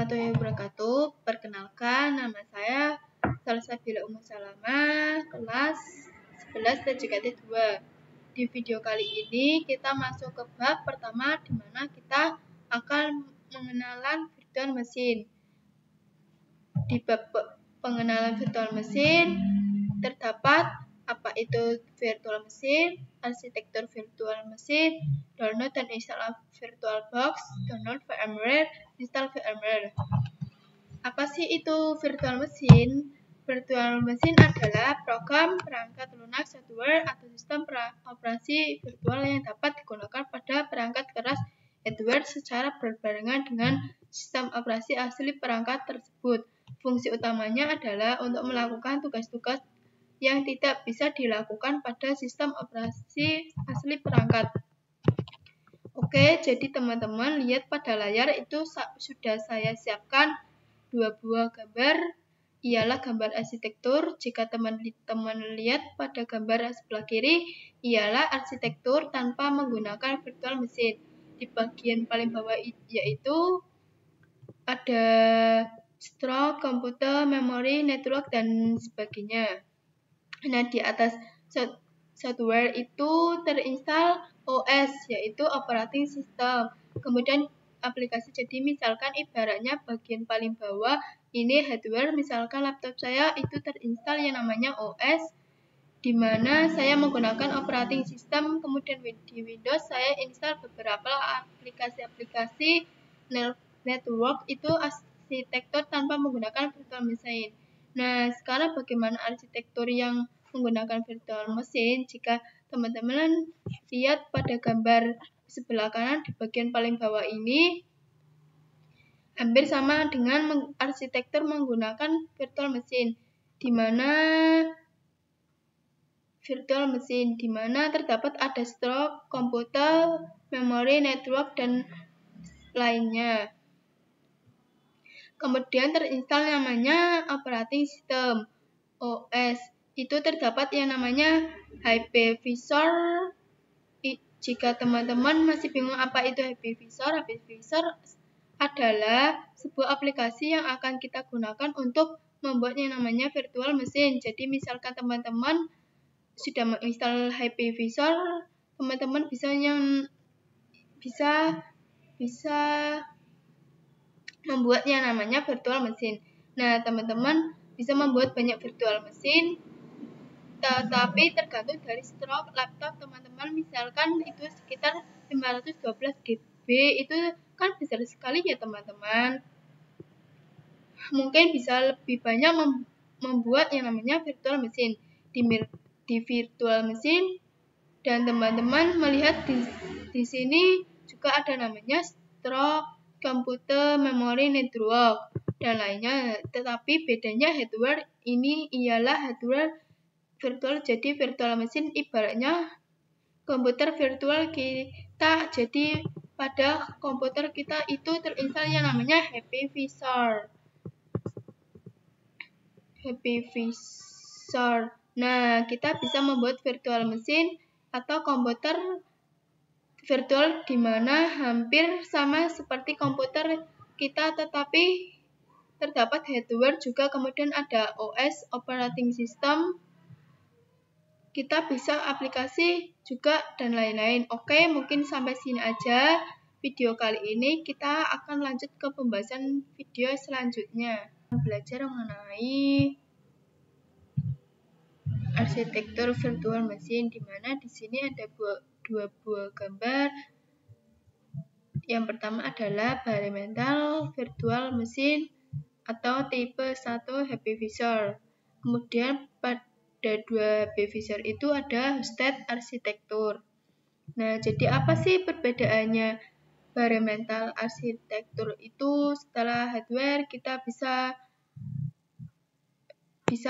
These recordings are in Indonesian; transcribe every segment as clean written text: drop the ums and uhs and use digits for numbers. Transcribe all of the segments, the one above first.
warahmatullahi wabarakatuh. Perkenalkan, nama saya Salsabila Ummu Salamah, kelas 11 TJKT 2. Di video kali ini kita masuk ke bab pertama, di mana kita akan mengenalan virtual mesin. Di bab pengenalan virtual mesin terdapat apa itu virtual mesin, arsitektur virtual mesin, download dan install VirtualBox, download VMware, install VMware. Apa sih itu virtual mesin? Virtual mesin adalah program perangkat lunak software atau sistem operasi virtual yang dapat digunakan pada perangkat keras hardware secara berbarengan dengan sistem operasi asli perangkat tersebut. Fungsi utamanya adalah untuk melakukan tugas-tugas yang tidak bisa dilakukan pada sistem operasi asli perangkat. Oke, jadi teman-teman lihat pada layar itu sudah saya siapkan dua buah gambar. Ialah gambar arsitektur. Jika teman-teman lihat pada gambar sebelah kiri, ialah arsitektur tanpa menggunakan virtual mesin. Di bagian paling bawah yaitu ada stroke, komputer, memori, network, dan sebagainya. Nah, di atas software itu terinstal OS, yaitu operating system. Kemudian aplikasi, jadi misalkan ibaratnya bagian paling bawah ini hardware, misalkan laptop saya itu terinstal yang namanya OS, di mana saya menggunakan operating system. Kemudian di Windows saya install beberapa aplikasi-aplikasi network, itu arsitektur tanpa menggunakan virtual machine. Nah, sekarang bagaimana arsitektur yang menggunakan virtual machine? Jika teman-teman lihat pada gambar sebelah kanan di bagian paling bawah ini, hampir sama dengan arsitektur menggunakan virtual machine, di mana terdapat ada stroke, komputer, memori, network, dan lainnya. Kemudian terinstal namanya operating system OS. Itu terdapat yang namanya Hypervisor. Jika teman-teman masih bingung apa itu Hypervisor adalah sebuah aplikasi yang akan kita gunakan untuk membuat yang namanya virtual machine. Jadi misalkan teman-teman sudah menginstal Hypervisor, teman-teman bisa membuat yang namanya virtual machine. Nah, teman-teman bisa membuat banyak virtual machine, tetapi tergantung dari stroke laptop teman-teman. Misalkan itu sekitar 512 GB, itu kan besar sekali ya teman-teman. Mungkin bisa lebih banyak membuat yang namanya virtual machine di virtual machine, dan teman-teman melihat di sini juga ada namanya stroke, komputer, memori, network, dan lainnya. Tetapi bedanya hardware ini ialah hardware virtual. Jadi virtual machine ibaratnya komputer virtual kita. Jadi pada komputer kita itu terinstal yang namanya Hypervisor. Nah, kita bisa membuat virtual machine atau komputer virtual di mana hampir sama seperti komputer kita, tetapi terdapat hardware juga, kemudian ada OS, operating system, kita bisa aplikasi juga, dan lain-lain. Oke, mungkin sampai sini aja video kali ini. Kita akan lanjut ke pembahasan video selanjutnya. Belajar mengenai arsitektur virtual machine, di mana di sini ada dua buah gambar. Yang pertama adalah bare metal virtual machine atau tipe 1 Hypervisor. Kemudian pada dua Hypervisor itu ada hosted arsitektur. Nah, jadi apa sih perbedaannya? Bare metal arsitektur itu setelah hardware kita bisa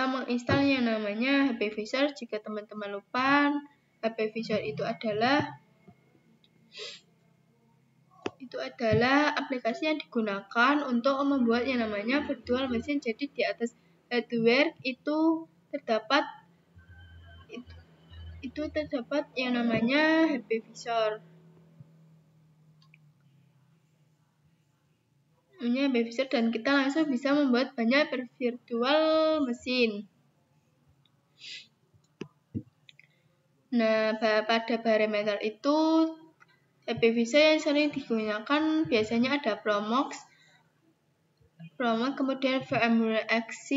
menginstal yang namanya Hypervisor. Jika teman-teman lupa, Hypervisor itu adalah aplikasi yang digunakan untuk membuat yang namanya virtual machine. Jadi di atas hardware itu terdapat yang namanya Hypervisor. HP Visor dan kita langsung bisa membuat banyak virtual mesin. Nah, pada barometer itu HP Visor yang sering digunakan biasanya ada Promox, kemudian VMware XC.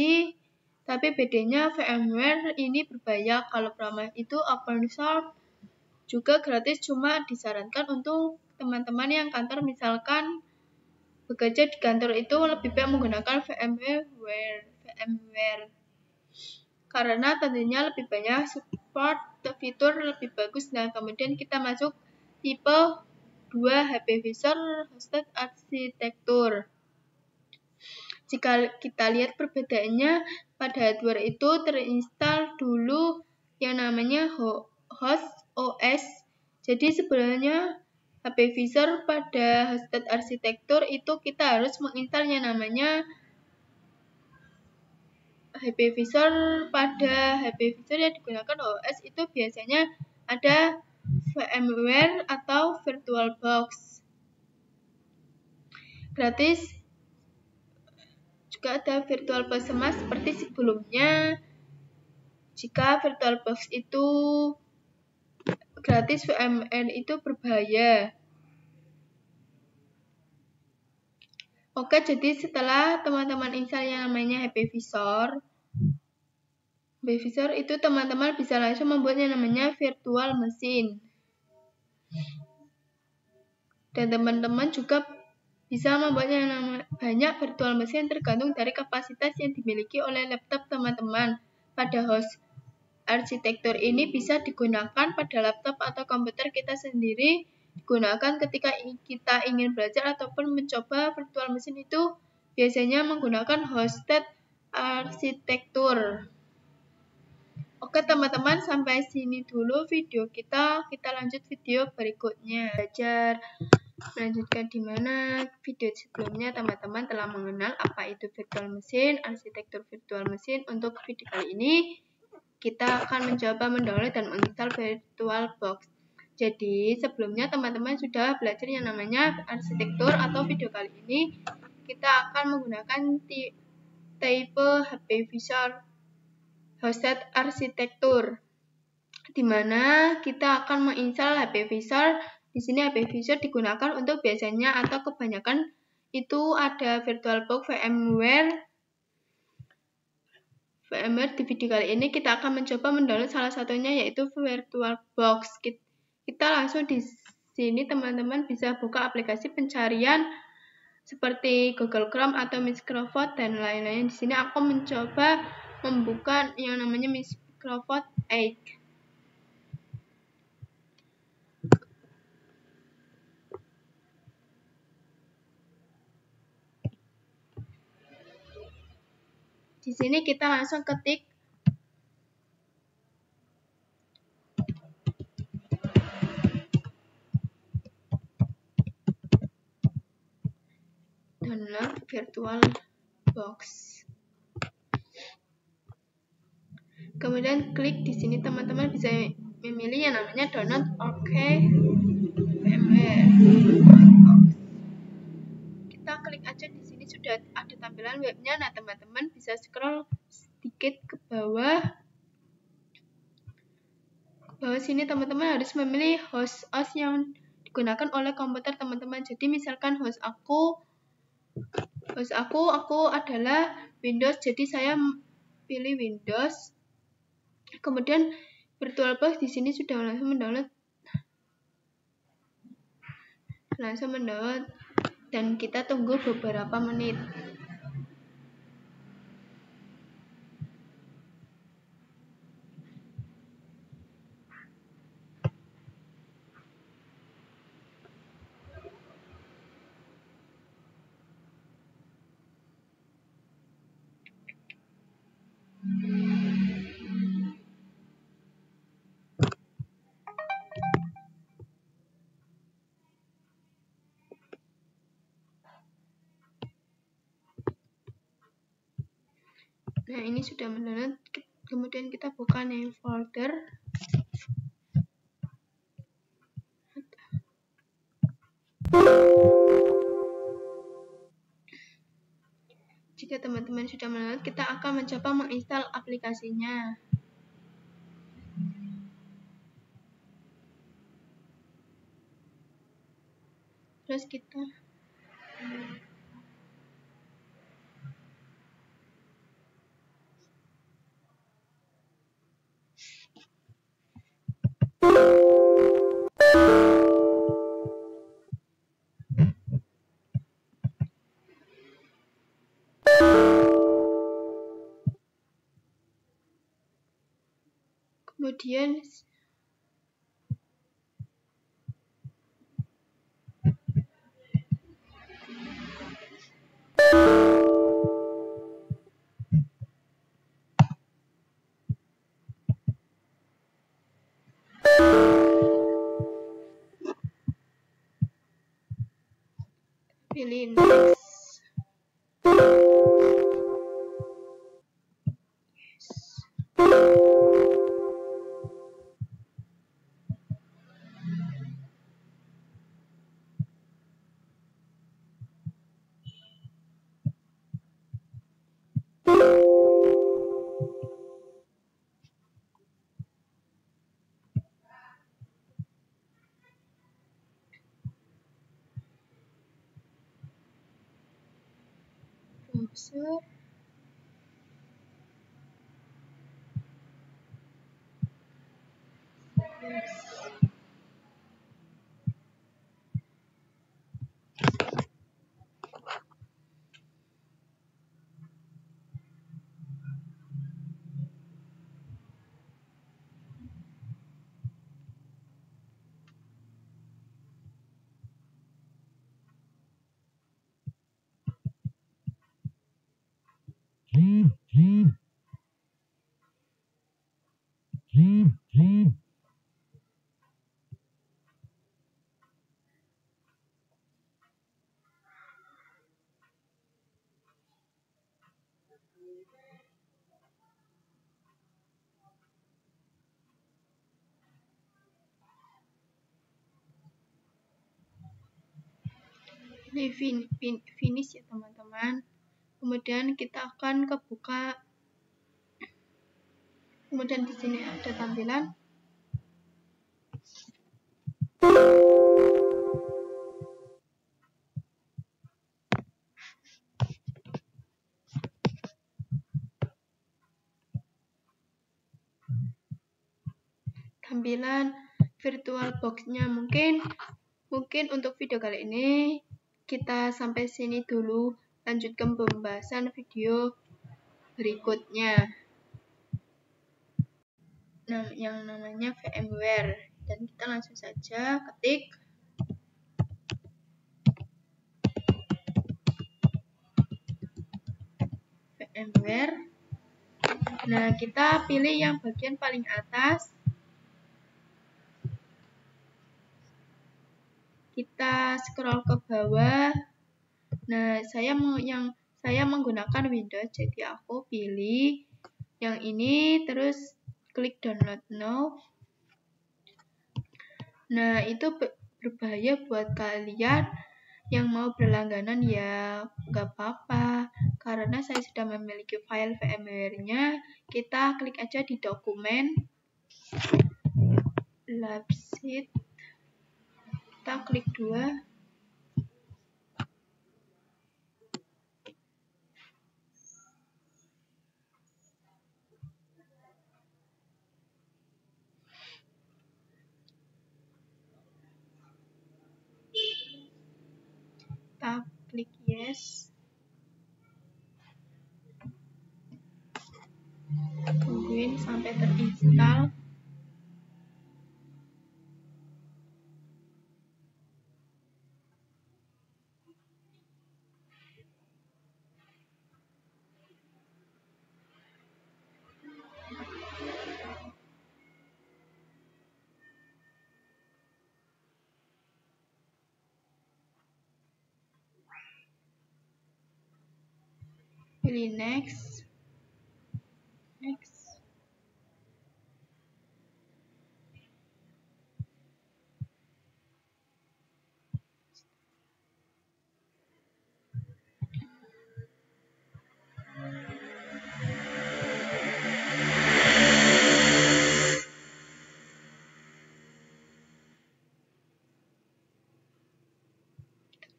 Tapi bedanya VMware ini berbahaya. Kalau Promox itu open source, juga gratis, cuma disarankan untuk teman-teman yang kantor misalkan bekerja di kantor itu lebih baik menggunakan VMware karena tentunya lebih banyak support fitur lebih bagus. Nah, kemudian kita masuk tipe 2 HP Visor hosted arsitektur. Jika kita lihat perbedaannya, pada hardware itu terinstall dulu yang namanya host OS. Jadi sebenarnya HP Visor pada hosted arsitektur itu kita harus menginstal yang namanya HP Visor. Pada HP Visor yang digunakan OS itu biasanya ada VMware atau VirtualBox. Gratis juga ada VirtualBox sama seperti sebelumnya. Jika VirtualBox itu gratis, VMware itu berbahaya. Oke, jadi setelah teman-teman install yang namanya HP Visor itu teman-teman bisa langsung membuat yang namanya virtual mesin. Dan teman-teman juga bisa membuat yang namanya banyak virtual mesin tergantung dari kapasitas yang dimiliki oleh laptop teman-teman. Pada host arsitektur ini bisa digunakan pada laptop atau komputer kita sendiri, digunakan ketika kita ingin belajar ataupun mencoba virtual mesin itu biasanya menggunakan hosted arsitektur. Oke teman-teman, sampai sini dulu video kita. Kita lanjut video berikutnya. Belajar melanjutkan di mana video sebelumnya teman-teman telah mengenal apa itu virtual mesin, arsitektur virtual mesin. Untuk video kali ini kita akan mencoba mendownload dan menginstal VirtualBox. Jadi sebelumnya teman-teman sudah belajar yang namanya arsitektur, atau video kali ini kita akan menggunakan tipe HP Visor hosted arsitektur, di mana kita akan menginstal HP Visor. Di sini HP Visor digunakan untuk biasanya atau kebanyakan itu ada VirtualBox, VMware. Di video kali ini kita akan mencoba mendownload salah satunya yaitu VirtualBox. Kita langsung di sini teman-teman bisa buka aplikasi pencarian seperti Google Chrome atau Microsoft dan lain-lain. Di sini aku mencoba membuka yang namanya Microsoft Edge. Di sini kita langsung ketik download VirtualBox. Kemudian klik di sini teman-teman bisa memilih yang namanya download VMware. Kita klik aja, di sini sudah ada tampilan webnya. Nah, teman-teman bisa scroll sedikit ke bawah. Sini teman-teman harus memilih host yang digunakan oleh komputer teman-teman. Jadi misalkan host aku adalah Windows, jadi saya pilih Windows. Kemudian VirtualBox di sini sudah langsung mendownload dan kita tunggu beberapa menit. Nah, ini sudah mendownload. Kemudian kita buka new folder. mencoba menginstal aplikasinya. Terus kita kemudian pilih next. Browser. Ini finish ya teman-teman. Kemudian kita akan kebuka. Kemudian di sini ada tampilan. Tampilan virtual box-nya. Mungkin untuk video kali ini kita sampai sini dulu. Lanjutkan pembahasan video berikutnya. Nah, yang namanya VMware, dan kita langsung saja ketik VMware. Nah, kita pilih yang bagian paling atas. Kita scroll ke bawah. Nah, saya menggunakan Windows, jadi aku pilih yang ini, terus klik download now. Nah, itu berbahaya buat kalian yang mau berlangganan, ya nggak apa-apa, karena saya sudah memiliki file VMware-nya. Kita klik aja di dokumen Labsit, kita klik 2. Kita klik yes. Tungguin sampai terinstall. Pilih next. Next.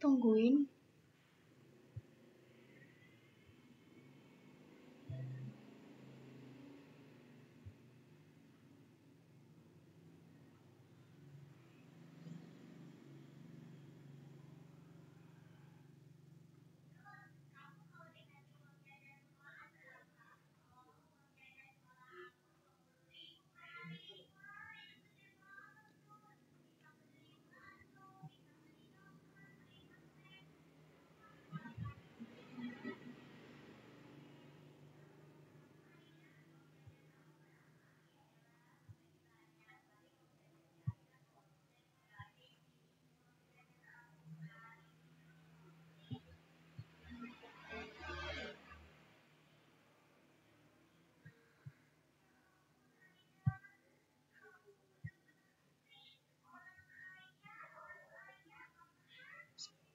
tungguin.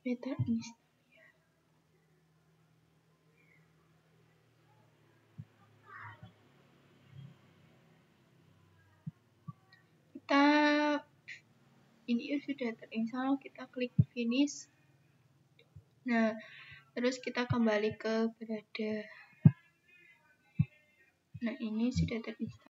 Beta ini. Ini sudah terinstall, kita klik finish. Nah, terus kita kembali ke beranda. Nah, ini sudah terinstall.